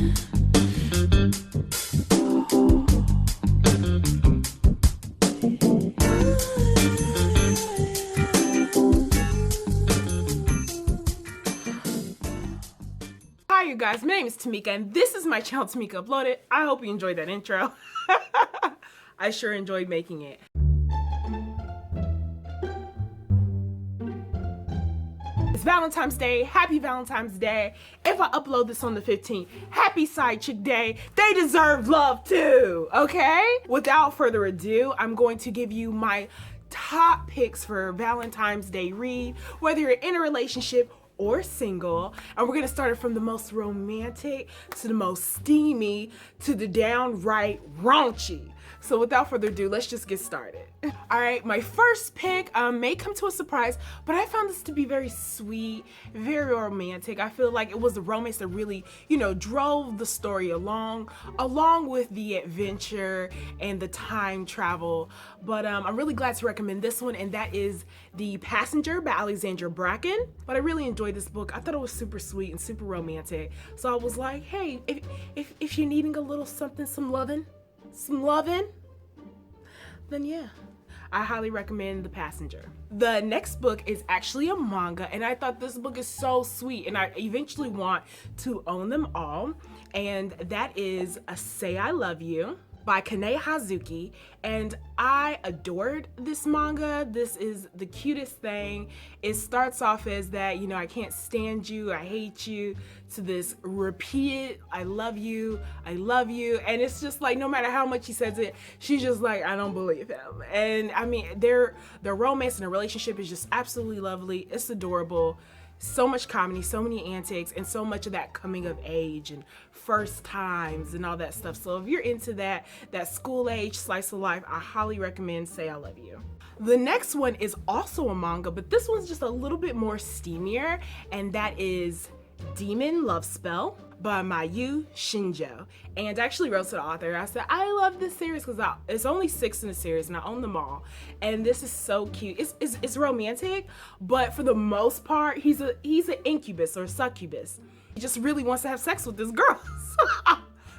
Hi you guys, my name is Tamika and this is my channel Tamika Uploaded. I hope you enjoyed that intro. I sure enjoyed making it. It's Valentine's Day. Happy Valentine's Day. If I upload this on the 15th, happy Side Chick Day. They deserve love too, okay? Without further ado, I'm going to give you my top picks for Valentine's Day read, whether you're in a relationship or single, and we're gonna start it from the most romantic to the most steamy to the downright raunchy. So without further ado, let's just get started. All right, my first pick may come to a surprise, but I found this to be very sweet, very romantic. I feel like it was the romance that really, drove the story along with the adventure and the time travel. But I'm really glad to recommend this one, and that is The Passenger by Alexandra Bracken. But I really enjoyed this book. I thought it was super sweet and super romantic. So I was like, hey, if you're needing a little something, some loving, then yeah, I highly recommend The Passenger. The next book is actually a manga, and I thought this book is so sweet, and I eventually want to own them all, and that is Say I Love You by Kane Hazuki, and I adored this manga. This is the cutest thing. It starts off as that, I can't stand you, I hate you, to this repeated, I love you, and it's just like, no matter how much he says it, she's just like, I don't believe him. And I mean, their romance and their relationship is just absolutely lovely. It's adorable. So much comedy, so many antics, and so much of that coming of age and first times and all that stuff. So if you're into that school age slice of life, I highly recommend Say I Love You. The next one is also a manga, but this one's just a little bit more steamier, and that is Demon Love Spell by Mayu Shinjo. And I actually wrote to the author. I said, I love this series because it's only 6 in the series and I own them all. And this is so cute. It's romantic, but for the most part, he's an incubus or succubus. He just really wants to have sex with this girl.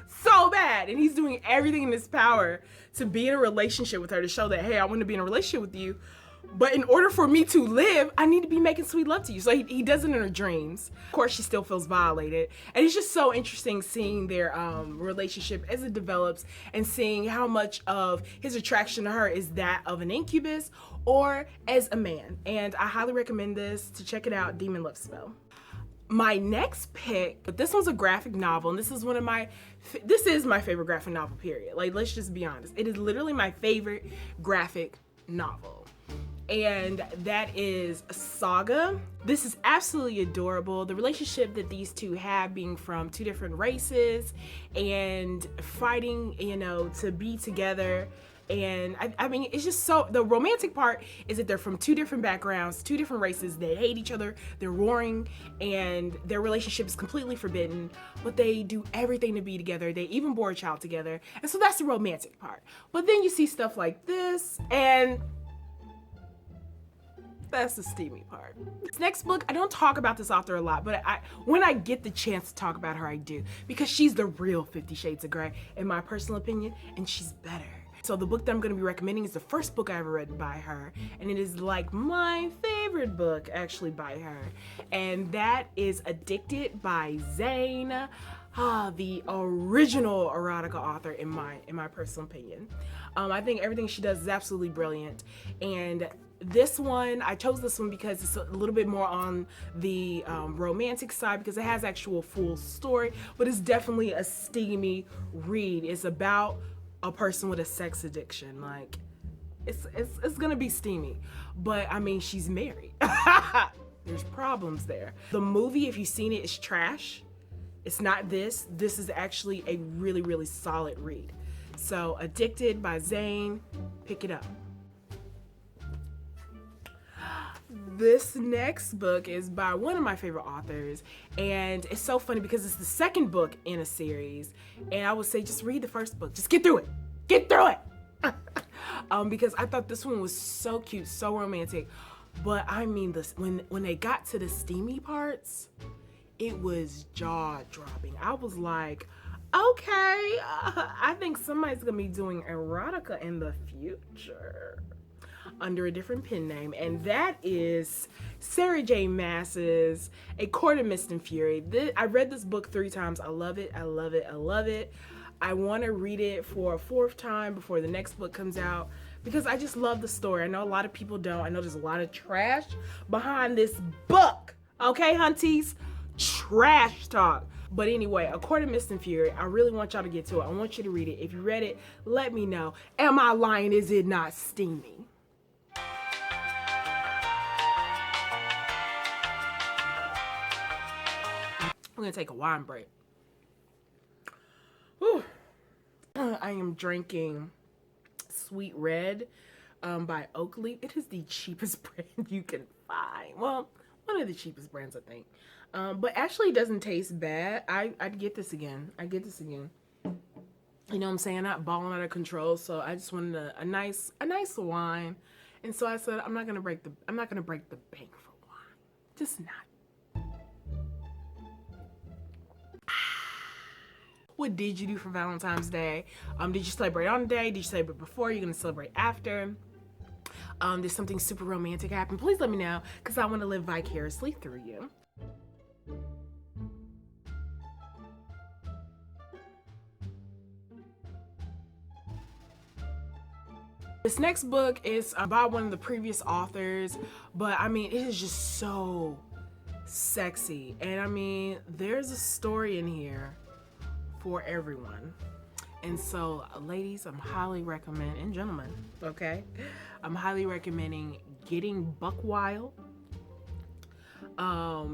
So bad. And he's doing everything in his power to be in a relationship with her, to show that, hey, I want to be in a relationship with you. But in order for me to live, I need to be making sweet love to you. So he does it in her dreams. Of course, she still feels violated. And it's just so interesting seeing their relationship as it develops, and seeing how much of his attraction to her is that of an incubus or as a man. And I highly recommend this. To check it out, Demon Love Spell. My next pick, but this one's a graphic novel, and this is my favorite graphic novel, period. Like, let's just be honest. It is literally my favorite graphic novel. And that is Saga. This is absolutely adorable. The relationship that these two have, being from 2 different races and fighting, to be together. And I mean, it's just so, the romantic part is that they're from 2 different backgrounds, 2 different races. They hate each other, they're warring, and their relationship is completely forbidden, but they do everything to be together. They even bore a child together. And so that's the romantic part. But then you see stuff like this, and that's the steamy part. This next book, I don't talk about this author a lot, but when I get the chance to talk about her, I do, because she's the real 50 Shades of Grey, in my personal opinion, and she's better. So the book that I'm going to be recommending is the first book I ever read by her, and it is like my favorite book actually by her, and that is Addicted by Zane, the original erotica author in my personal opinion. I think everything she does is absolutely brilliant, and this one, I chose this one because it's a little bit more on the romantic side, because it has actual full story, but it's definitely a steamy read. It's about a person with a sex addiction. Like, it's gonna be steamy, but I mean, she's married. There's problems there. The movie, if you've seen it, is trash. It's not this. This is actually a really, really solid read. So Addicted by Zane, pick it up. This next book is by one of my favorite authors, and it's so funny because it's the second book in a series, and I would say just read the first book. Just get through it. Get through it! Because I thought this one was so cute, so romantic, but I mean, this when they got to the steamy parts, it was jaw-dropping. I was like, okay, I think somebody's gonna be doing erotica in the future under a different pen name, and that is Sarah J. Maas's A Court of Mist and Fury. I read this book 3 times. I love it. I love it. I love it. I want to read it for a 4th time before the next book comes out because I just love the story. I know a lot of people don't. I know there's a lot of trash behind this book. Okay, hunties? Trash talk. But anyway, A Court of Mist and Fury, I really want y'all to get to it. I want you to read it. If you read it, let me know. Am I lying? Is it not steamy? I'm gonna take a wine break. Whew. I am drinking Sweet Red by Oakley. It is the cheapest brand you can find. Well, one of the cheapest brands, I think. But actually it doesn't taste bad. I'd get this again. I get this again. You know what I'm saying? Not balling out of control. So I just wanted a nice wine. And so I said I'm not gonna break the bank for wine. Just not. What did you do for Valentine's Day? Did you celebrate on the day? Did you celebrate before? You're gonna celebrate after? Did something super romantic happen? Please let me know, because I want to live vicariously through you. This next book is by one of the previous authors, but I mean, it is just so sexy. And I mean, there's a story in here for everyone. And so ladies, I'm highly recommend, and gentlemen, okay, I'm highly recommending Getting Buck Wild,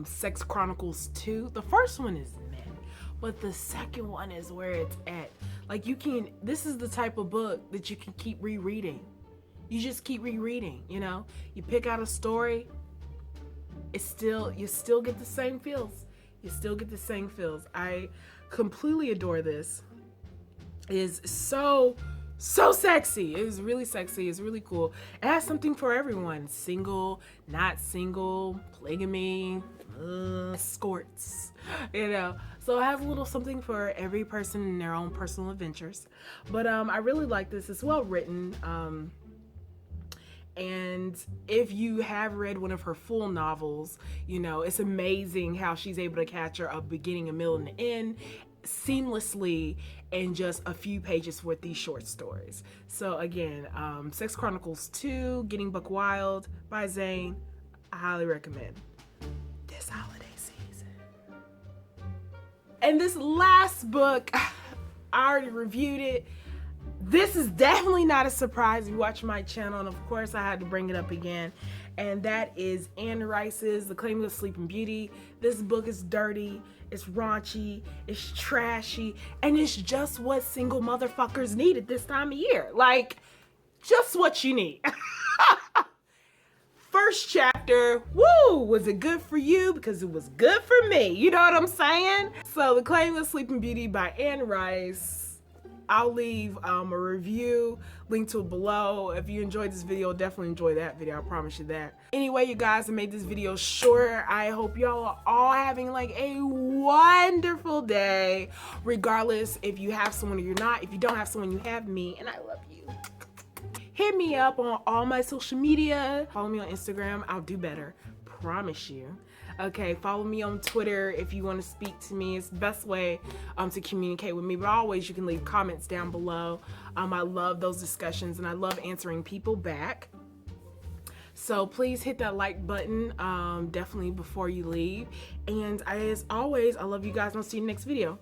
Sex Chronicles 2. The first one is men, but the second one is where it's at. Like, this is the type of book that you can keep rereading. You just keep rereading, you know? You pick out a story, you still get the same feels. You still get the same feels. I completely adore this. It is so sexy. It is really sexy. It's really cool. It has something for everyone. Single, not single, polygamy, escorts, you know. So it has a little something for every person in their own personal adventures. But I really like this. It's well written. And if you have read one of her full novels, you know, it's amazing how she's able to capture a beginning, a middle, and an end seamlessly in just a few pages with these short stories. So again, Sex Chronicles 2, Getting Buck Wild by Zane, I highly recommend this holiday season. And this last book, I already reviewed it. This is definitely not a surprise if you watch my channel, and of course I had to bring it up again, and that is Anne Rice's The Claim of Sleeping Beauty. This book is dirty, it's raunchy, it's trashy, and it's just what single motherfuckers need at this time of year. Like, just what you need. First chapter, woo, was it good for you? Because it was good for me, you know what I'm saying? So The Claim of Sleeping Beauty by Anne Rice. I'll leave a review, link to it below. If you enjoyed this video, definitely enjoy that video, I promise you that. Anyway, you guys, I made this video short. I hope y'all are all having like a wonderful day, regardless if you have someone or you're not. If you don't have someone, you have me, and I love you. Hit me up on all my social media. Follow me on Instagram, I'll do better, promise you. Okay, follow me on Twitter if you want to speak to me. It's the best way to communicate with me. But always, you can leave comments down below. I love those discussions, and I love answering people back. So please hit that like button definitely before you leave. And as always, I love you guys, and I'll see you in the next video.